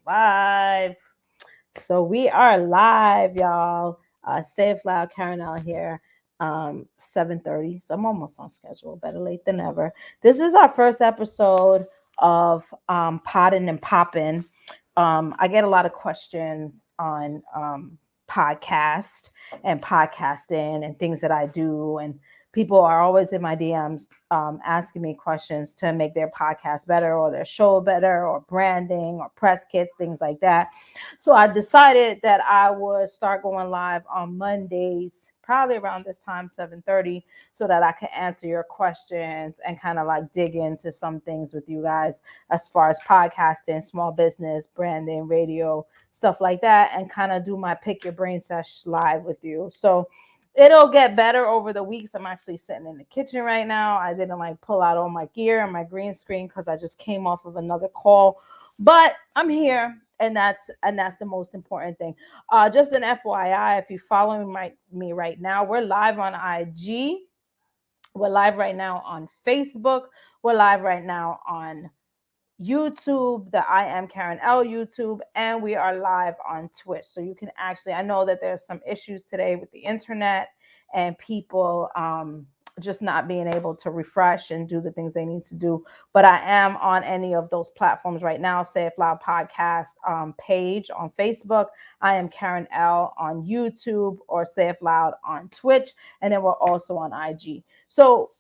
Live. So we are live, y'all. Say it loud, Karen out here. 7:30. So I'm almost on schedule. Better late than never. This is our first episode of Poddin and Poppin. I get a lot of questions on podcast and podcasting and things that I do, and people are always in my DMs asking me questions to make their podcast better or their show better or branding or press kits, things like that. So I decided that I would start going live on Mondays, probably around this time, 7:30, so that I can answer your questions and kind of like dig into some things with you guys as far as podcasting, small business, branding, radio, stuff like that, and kind of do my pick your brain sesh live with you. So it'll get better over the weeks. I'm actually sitting in the kitchen right now. I didn't like pull out all my gear and my green screen because I just came off of another call, but I'm here, and that's the most important thing. Just an FYI, if you follow me right now, we're live on IG. We're live right now on Facebook. We're live right now on YouTube, the I am Karen L YouTube, and we are live on Twitch. So you can actually, I know that there's some issues today with the internet and people just not being able to refresh and do the things they need to do. But I am on any of those platforms right now. Say It Loud podcast page on Facebook. I am Karen L on YouTube, or Say It Loud on Twitch. And then we're also on IG. So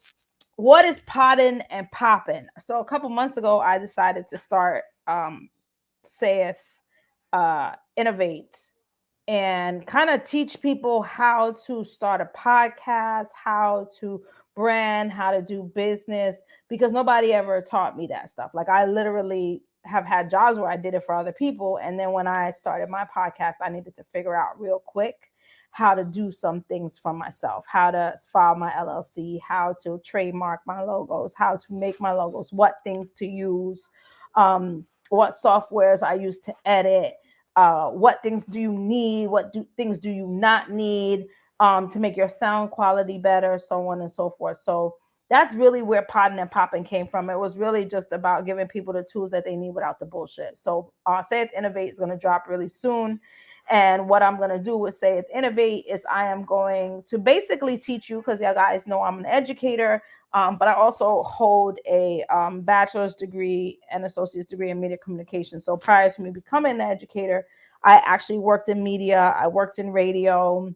what is Poddin and Poppin? So a couple months ago, I decided to start saith innovate and kind of teach people how to start a podcast, how to brand, how to do business, because nobody ever taught me that stuff. Like I literally have had jobs where I did it for other people, and then when I started my podcast, I needed to figure out real quick how to do some things for myself, how to file my LLC, how to trademark my logos, how to make my logos, what things to use, what softwares I use to edit, what things do you need, things do you not need to make your sound quality better, so on and so forth. So that's really where Poddin and Poppin came from. It was really just about giving people the tools that they need without the bullshit. So Say It Innovate is going to drop really soon. And what I'm going to do with Say It Innovate is I am going to basically teach you, because you guys know I'm an educator, but I also hold a bachelor's degree and associate's degree in media communication. So prior to me becoming an educator, I actually worked in media. I worked in radio.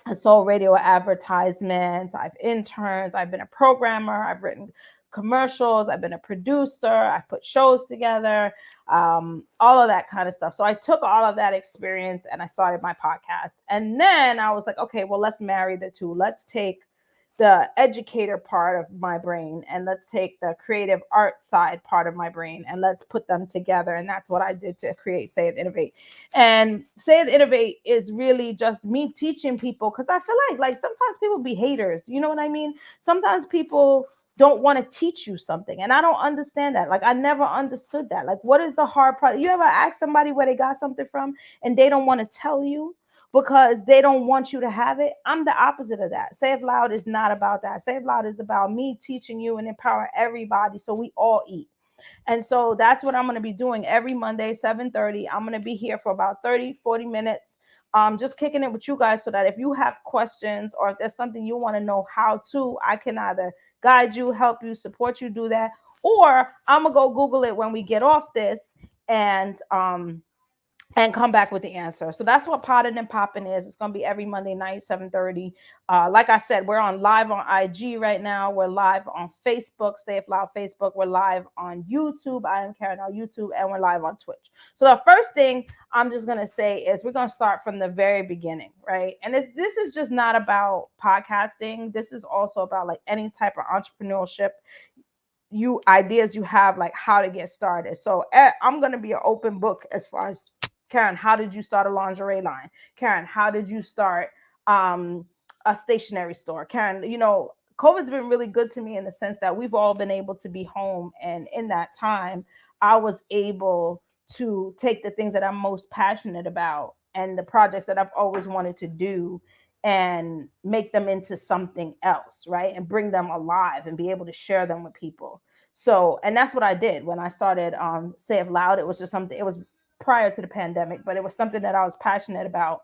I sold radio advertisements. I've interned. I've been a programmer. I've written commercials. I've been a producer. I've put shows together, all of that kind of stuff. So I took all of that experience and I started my podcast. And then I was like, okay, well, let's marry the two. Let's take the educator part of my brain and let's take the creative art side part of my brain and let's put them together. And that's what I did to create Say It Innovate. And Say It Innovate is really just me teaching people, because I feel like sometimes people be haters. You know what I mean? Sometimes people don't want to teach you something, and I don't understand that. Like I never understood that. Like, what is the hard part? You ever ask somebody where they got something from and they don't want to tell you because they don't want you to have it? I'm the opposite of that. Say It Loud is not about that. Say It Loud is about me teaching you and empower everybody so we all eat. And so that's what I'm going to be doing every Monday, 7:30. I'm going to be here for about 30, 40 minutes, just kicking it with you guys, so that if you have questions or if there's something you want to know how to, I can either guide you, help you, support you do that, or I'm going to go Google it when we get off this, and come back with the answer. So that's what Poddin and Poppin is. It's going to be every Monday night, 7:30. Like I said, we're on live on IG right now. We're live on Facebook, Say It Loud Facebook. We're live on YouTube. I am Karen on YouTube, and we're live on Twitch. So the first thing I'm just going to say is we're going to start from the very beginning, right? And this is just not about podcasting. This is also about like any type of entrepreneurship ideas you have, like how to get started. So I'm going to be an open book as far as, Karen, how did you start a lingerie line? Karen, how did you start a stationery store? Karen, COVID's been really good to me in the sense that we've all been able to be home. And in that time, I was able to take the things that I'm most passionate about and the projects that I've always wanted to do and make them into something else, right? And bring them alive and be able to share them with people. So, and that's what I did when I started Say It Loud. It was just something, it was prior to the pandemic, but it was something that I was passionate about,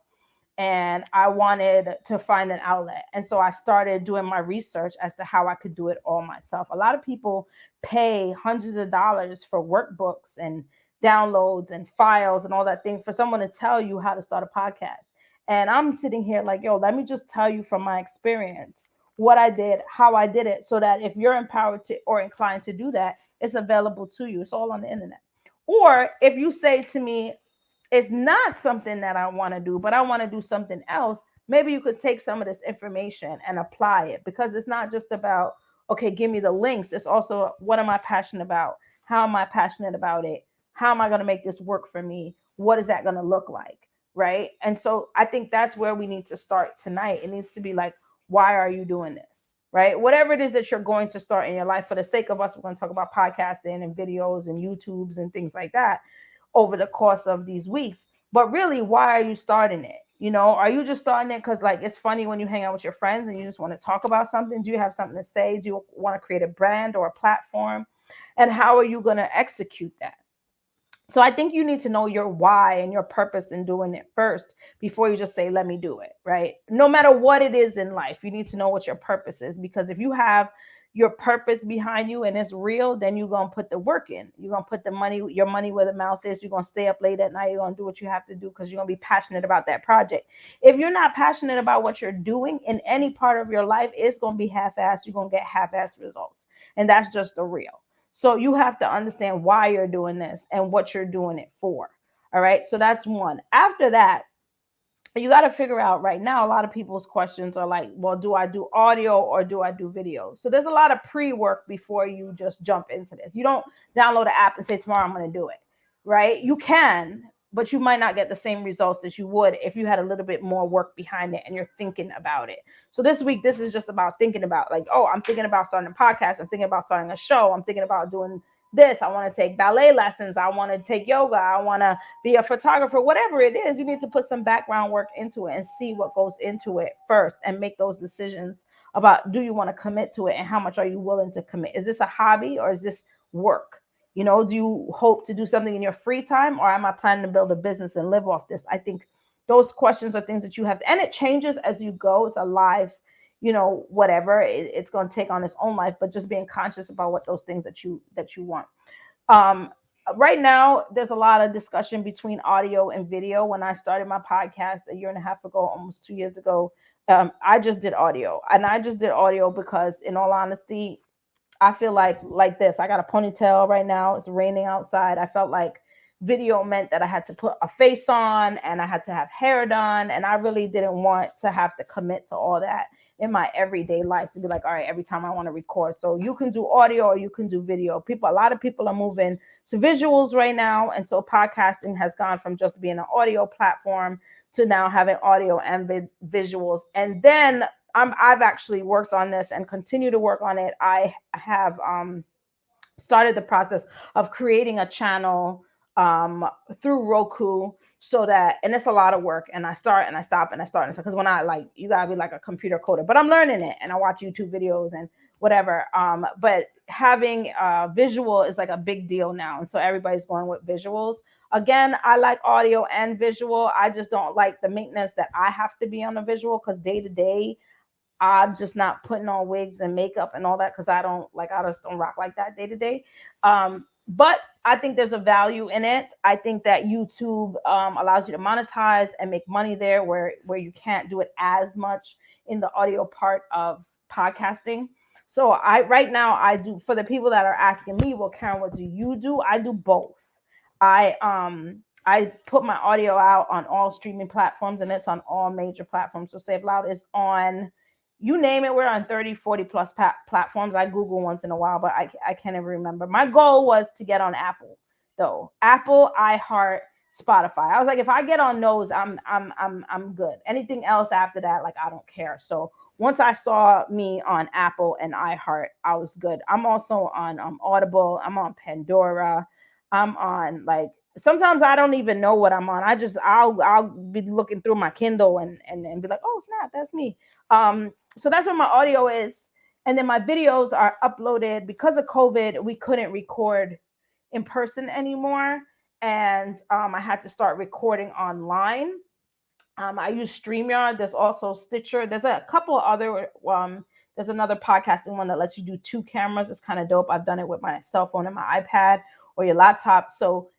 and I wanted to find an outlet. And so I started doing my research as to how I could do it all myself. A lot of people pay hundreds of dollars for workbooks and downloads and files and all that thing for someone to tell you how to start a podcast. And I'm sitting here like, yo, let me just tell you from my experience what I did, how I did it, so that if you're empowered to or inclined to do that, it's available to you. It's all on the internet. Or if you say to me, it's not something that I want to do, but I want to do something else, maybe you could take some of this information and apply it, because it's not just about, okay, give me the links. It's also, what am I passionate about? How am I passionate about it? How am I going to make this work for me? What is that going to look like? Right. And so I think that's where we need to start tonight. It needs to be like, why are you doing this? Right. Whatever it is that you're going to start in your life, for the sake of us, we're going to talk about podcasting and videos and YouTubes and things like that over the course of these weeks. But really, why are you starting it? You know, are you just starting it because like it's funny when you hang out with your friends and you just want to talk about something? Do you have something to say? Do you want to create a brand or a platform? And how are you going to execute that? So I think you need to know your why and your purpose in doing it first before you just say, let me do it, right? No matter what it is in life, you need to know what your purpose is, because if you have your purpose behind you and it's real, then you're going to put the work in. You're going to put your money where the mouth is. You're going to stay up late at night. You're going to do what you have to do because you're going to be passionate about that project. If you're not passionate about what you're doing in any part of your life, it's going to be half-assed. You're going to get half-assed results. And that's just the real. So you have to understand why you're doing this and what you're doing it for. All right. So that's one. After that, you got to figure out right now, a lot of people's questions are like, well, do I do audio or do I do video? So there's a lot of pre-work before you just jump into this. You don't download an app and say, tomorrow I'm going to do it, right? You can, but you might not get the same results as you would if you had a little bit more work behind it and you're thinking about it. So this week, this is just about thinking about like, oh, I'm thinking about starting a podcast. I'm thinking about starting a show. I'm thinking about doing this. I want to take ballet lessons. I want to take yoga. I want to be a photographer. Whatever it is, you need to put some background work into it and see what goes into it first and make those decisions about, do you want to commit to it and how much are you willing to commit? Is this a hobby or is this work? You know, do you hope to do something in your free time, or am I planning to build a business and live off this? I think those questions are things that you have to, and it changes as you go. It's a live, you know, whatever it's going to take on its own life, but just being conscious about what those things that you want. Right now, there's a lot of discussion between audio and video. When I started my podcast a year and a half ago, almost 2 years ago, I just did audio, and I just did audio because, in all honesty, I feel like this. I got a ponytail right now. It's raining outside. I felt like video meant that I had to put a face on and I had to have hair done. And I really didn't want to have to commit to all that in my everyday life to be like, all right, every time I want to record. So you can do audio or you can do video. A lot of people are moving to visuals right now. And so podcasting has gone from just being an audio platform to now having audio and visuals. And then I've actually worked on this and continue to work on it. I have started the process of creating a channel through Roku, so that, and it's a lot of work, and I start and I stop and I start and stop, because when I like, you gotta be like a computer coder, but I'm learning it and I watch YouTube videos and whatever. But having visual is like a big deal now, and so everybody's going with visuals. Again, I like audio and visual. I just don't like the maintenance that I have to be on the visual, because day to day I'm just not putting on wigs and makeup and all that, because I just don't rock like that day to day. But I think there's a value in it. I think that YouTube allows you to monetize and make money there, where you can't do it as much in the audio part of podcasting. So right now I do, for the people that are asking me, well, Karen, what do you do? I do both. I put my audio out on all streaming platforms, and it's on all major platforms. So Save Loud is on, you name it, we're on 30, 40 plus platforms. I Google once in a while, but I can't even remember. My goal was to get on Apple, though. Apple, iHeart, Spotify. I was like, if I get on those, I'm good. Anything else after that, like, I don't care. So once I saw me on Apple and iHeart, I was good. I'm also on Audible. I'm on Pandora. I'm on, like, sometimes I don't even know what I'm on. I'll be looking through my Kindle and be like, oh snap, that's me. So that's what my audio is. And then my videos are uploaded. Because of COVID, we couldn't record in person anymore. and I had to start recording online. I use StreamYard. There's also Stitcher. There's a couple other. There's another podcasting one that lets you do two cameras. It's kind of dope. I've done it with my cell phone and my iPad or your laptop, so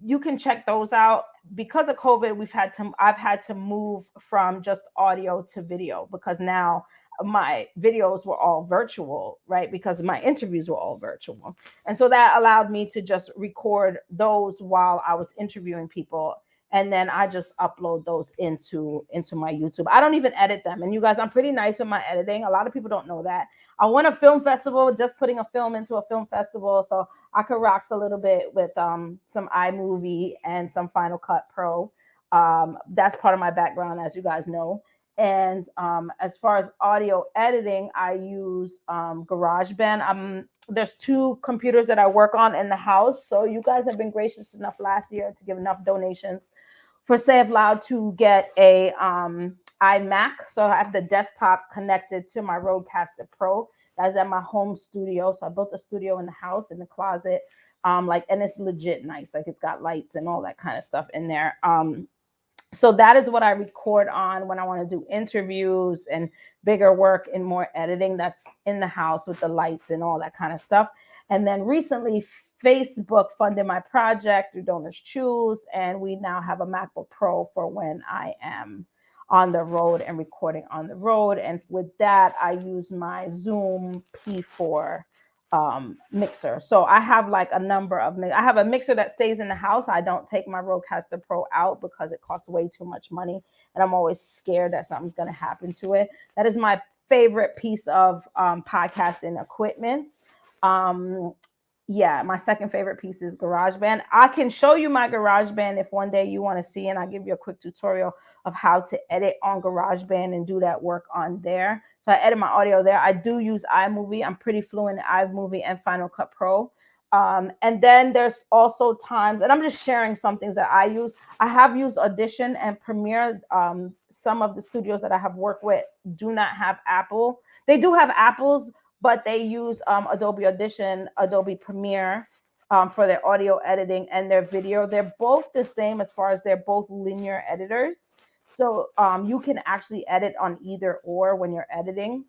you can check those out. Because of COVID, I've had to move from just audio to video, because now my videos were all virtual, right? Because my interviews were all virtual, and so that allowed me to just record those while I was interviewing people, and then I just upload those into my YouTube. I don't even edit them. And you guys, I'm pretty nice with my editing. A lot of people don't know that. I won a film festival, just putting a film into a film festival, so I could rocks a little bit with some iMovie and some Final Cut Pro. That's part of my background, as you guys know. And as far as audio editing, I use GarageBand. There's two computers that I work on in the house. So you guys have been gracious enough last year to give enough donations for Say It Loud to get a iMac. So I have the desktop connected to my Rodecaster Pro. That's at my home studio. So I built a studio in the house, in the closet. And it's legit nice. Like, it's got lights and all that kind of stuff in there. So that is what I record on when I want to do interviews and bigger work and more editing. That's in the house with the lights and all that kind of stuff. And then recently, Facebook funded my project through Donors Choose, and we now have a MacBook Pro for when I am on the road and recording on the road. And with that, I use my Zoom P4 mixer. So I have like a number of I have a mixer that stays in the house. I don't take my Rodecaster Pro out because it costs way too much money, and I'm always scared that something's going to happen to it. That is my favorite piece of podcasting equipment. Yeah, my second favorite piece is GarageBand. I can show you my GarageBand if one day you want to see, and I'll give you a quick tutorial of how to edit on GarageBand and do that work on there. So I edit my audio there. I do use iMovie. I'm pretty fluent in iMovie and Final Cut Pro. And then there's also times, and I'm just sharing some things that I use. I have used Audition and Premiere. Some of the studios that I have worked with do not have Apple. They do have Apples, but they use Adobe Audition, Adobe Premiere for their audio editing and their video. They're both the same as far as they're both linear editors. So you can actually edit on either or when you're editing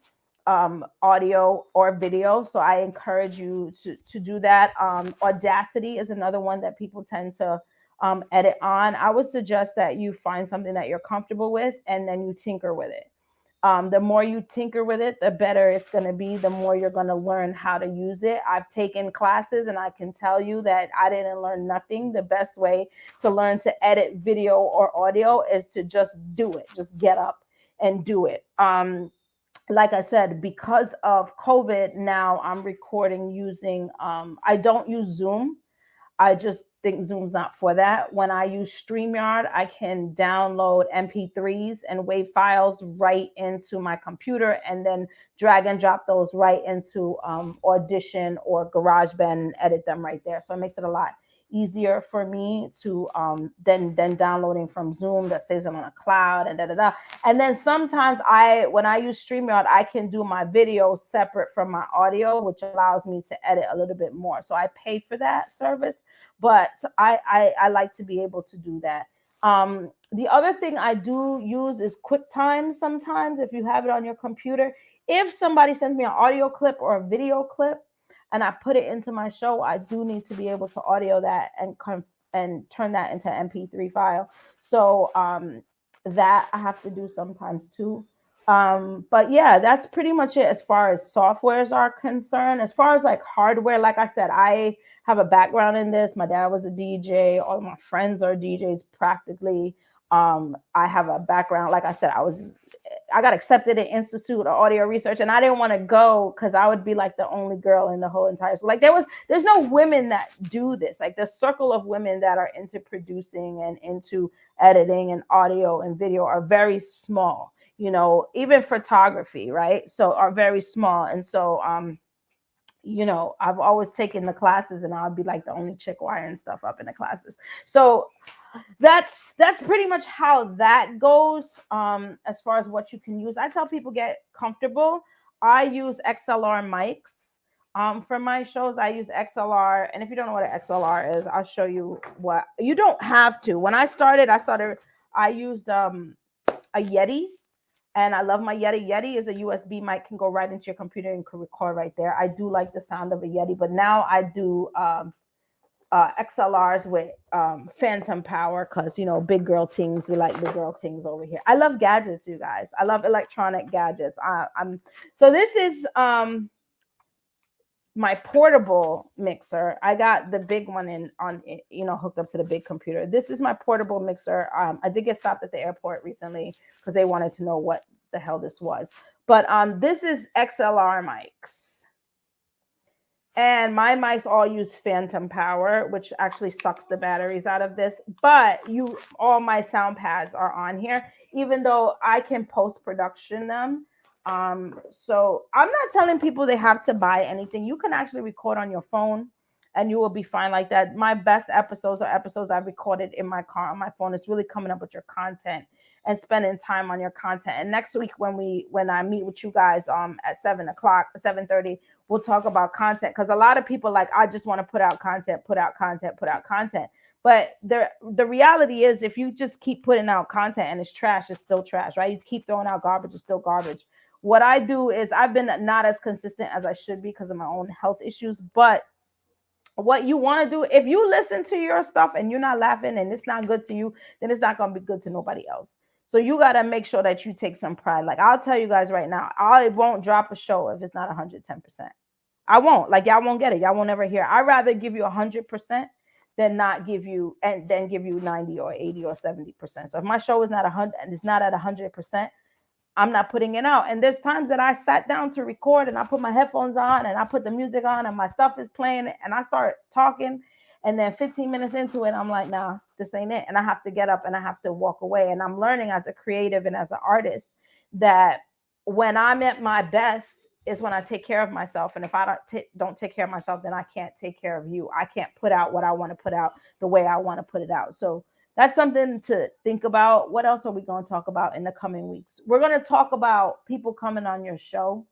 audio or video. So I encourage you to do that. Audacity is another one that people tend to edit on. I would suggest that you find something that you're comfortable with and then you tinker with it. The more you tinker with it, the better it's going to be, the more you're going to learn how to use it. I've taken classes and I can tell you that I didn't learn nothing. The best way to learn to edit video or audio is to just do it. Just get up and do it. Like I said, because of COVID, now I'm recording using, I don't use Zoom. I just think Zoom's not for that. When I use StreamYard, I can download MP3s and WAV files right into my computer and then drag and drop those right into Audition or GarageBand and edit them right there. So it makes it a lot easier for me to than downloading from Zoom that saves them on a cloud and da. And then sometimes when I use StreamYard, I can do my video separate from my audio, which allows me to edit a little bit more. So I pay for that service, but I like to be able to do that. The other thing I do use is QuickTime sometimes if you have it on your computer. If somebody sends me an audio clip or a video clip, and I put it into my show, I do need to be able to audio that and turn that into an MP3 file. So that I have to do sometimes too. But yeah, that's pretty much it as far as softwares are concerned. As far as like hardware, like I said, I have a background in this. My dad was a DJ. All of my friends are DJs practically. I have a background. Like I said, I got accepted at Institute of Audio Research, and I didn't want to go because I would be like the only girl in the whole entire school. Like there's no women that do this. Like the circle of women that are into producing and into editing and audio and video are very small, you know, even photography, right? So are very small. And so, you know, I've always taken the classes and I'll be like the only chick wiring stuff up in the classes. So that's pretty much how that goes. As far as what you can use, I tell people get comfortable. I use XLR mics. For my shows, I use XLR, and if you don't know what an XLR is, I'll show you what you don't have to. When I used a Yeti, and I love my Yeti. Yeti is a USB mic, can go right into your computer and can record right there. I do like the sound of a Yeti, but now I do XLRs with phantom power because big girl things. We like big girl things over here. I love gadgets, you guys. I love electronic gadgets. I'm so this is my portable mixer. I got the big one hooked up to the big computer. This is my portable mixer. I did get stopped at the airport recently because they wanted to know what the hell this was. But this is XLR mics. And my mics all use phantom power, which actually sucks the batteries out of this. But all my sound pads are on here, even though I can post-production them. So I'm not telling people they have to buy anything. You can actually record on your phone and you will be fine like that. My best episodes are episodes I've recorded in my car on my phone. It's really coming up with your content and spending time on your content. And next week when I meet with you guys at 7:30, we'll talk about content, because a lot of people I just want to put out content. But the reality is, if you just keep putting out content and it's trash, it's still trash, right? You keep throwing out garbage, it's still garbage. What I do is I've been not as consistent as I should be because of my own health issues. But what you want to do, if you listen to your stuff and you're not laughing and it's not good to you, then it's not going to be good to nobody else. So you got to make sure that you take some pride. I'll tell you guys right now, I won't drop a show if it's not 110%. I won't. Y'all won't get it. Y'all won't ever hear. I'd rather give you 100% than not give you, and then give you 90 or 80 or 70%. So if my show is not 100 and it's not at 100%, I'm not putting it out. And there's times that I sat down to record and I put my headphones on and I put the music on and my stuff is playing and I start talking. And then 15 minutes into it, I'm like, nah, this ain't it. And I have to get up and I have to walk away. And I'm learning as a creative and as an artist that when I'm at my best is when I take care of myself. And if I don't take care of myself, then I can't take care of you. I can't put out what I want to put out the way I want to put it out. So that's something to think about. What else are we going to talk about in the coming weeks? We're going to talk about people coming on your show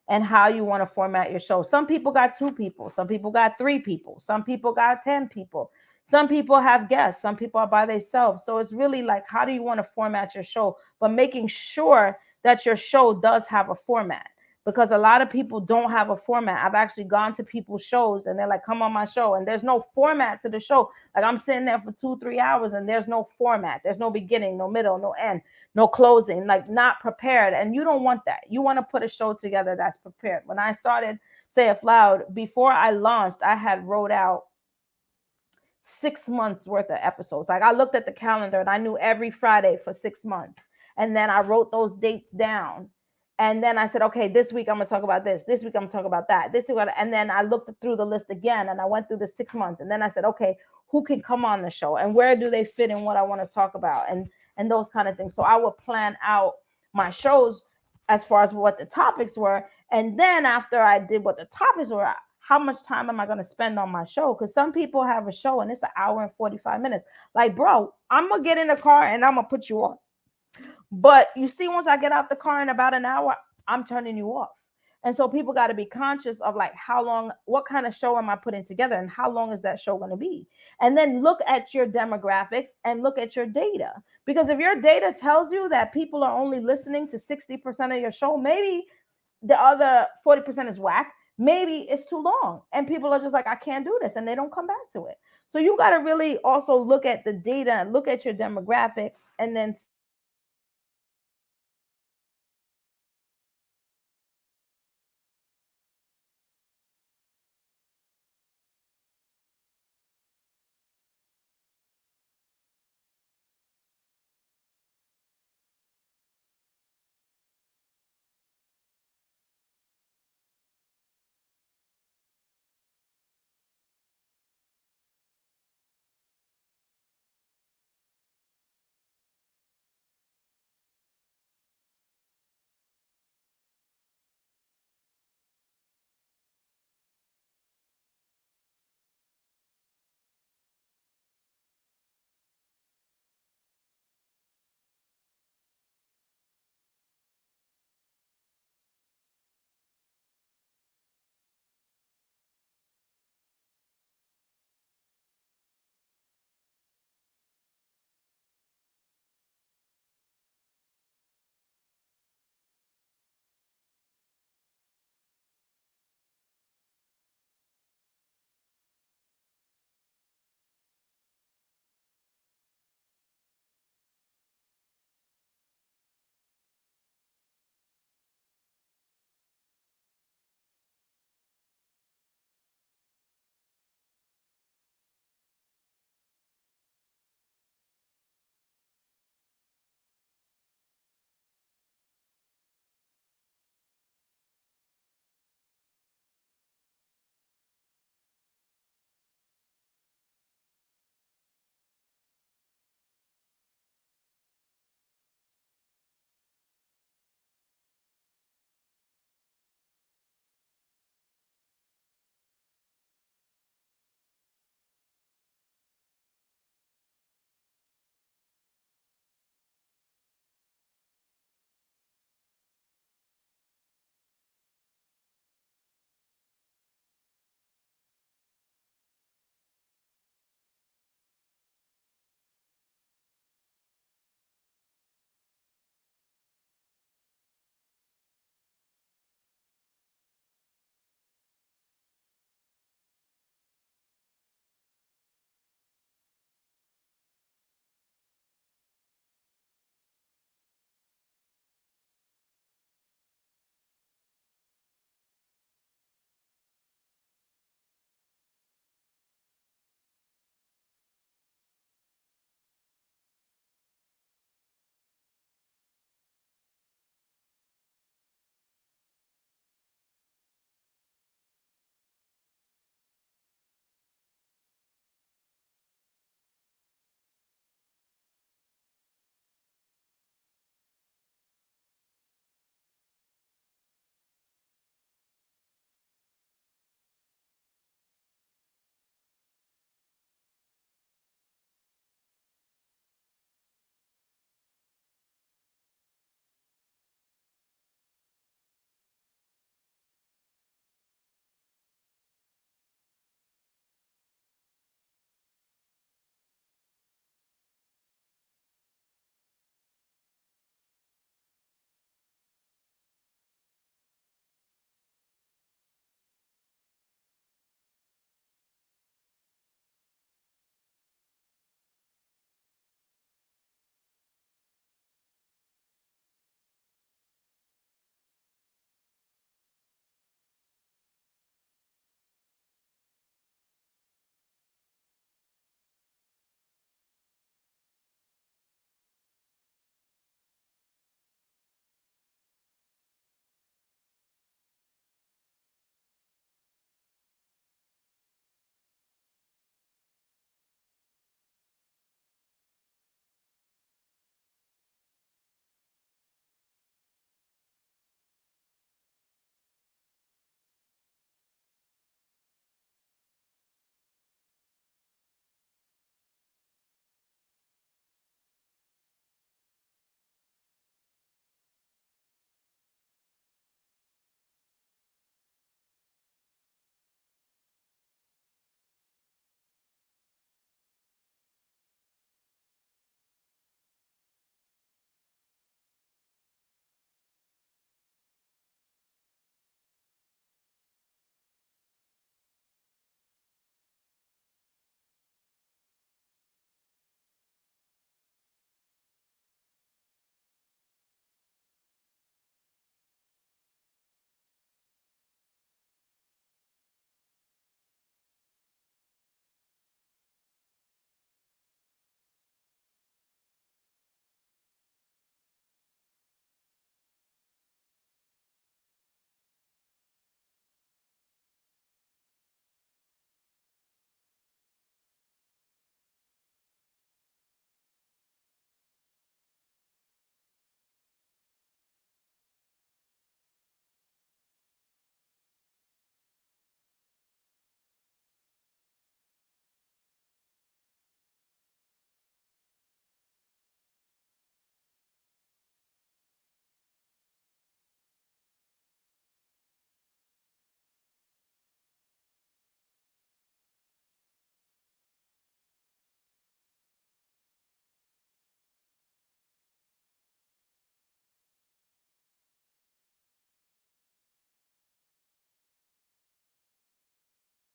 and how you want to format your show. Some people got 2 people. Some people got 3 people. Some people got 10 people. Some people have guests. Some people are by themselves. So it's really how do you want to format your show? But making sure that your show does have a format, because a lot of people don't have a format. I've actually gone to people's shows and they're like, come on my show. And there's no format to the show. I'm sitting there for 2-3 hours and there's no format. There's no beginning, no middle, no end, no closing, not prepared. And you don't want that. You want to put a show together that's prepared. When I started Say It Loud, before I launched, I had wrote out 6 months worth of episodes. I looked at the calendar and I knew every Friday for 6 months. And then I wrote those dates down. And then I said, okay, this week I'm going to talk about this. This week I'm going to talk about that. And then I looked through the list again and I went through the 6 months. And then I said, okay, who can come on the show and where do they fit in what I want to talk about? And those kind of things. So I would plan out my shows as far as what the topics were. And then after I did what the topics were, how much time am I going to spend on my show? Because some people have a show and it's an hour and 45 minutes. Bro, I'm going to get in the car and I'm going to put you on. But you see, once I get out the car in about an hour, I'm turning you off. And so people got to be conscious of how long, what kind of show am I putting together and how long is that show going to be? And then look at your demographics and look at your data. Because if your data tells you that people are only listening to 60% of your show, maybe the other 40% is whack. Maybe it's too long and people are just I can't do this, and they don't come back to it. So you got to really also look at the data and look at your demographics and then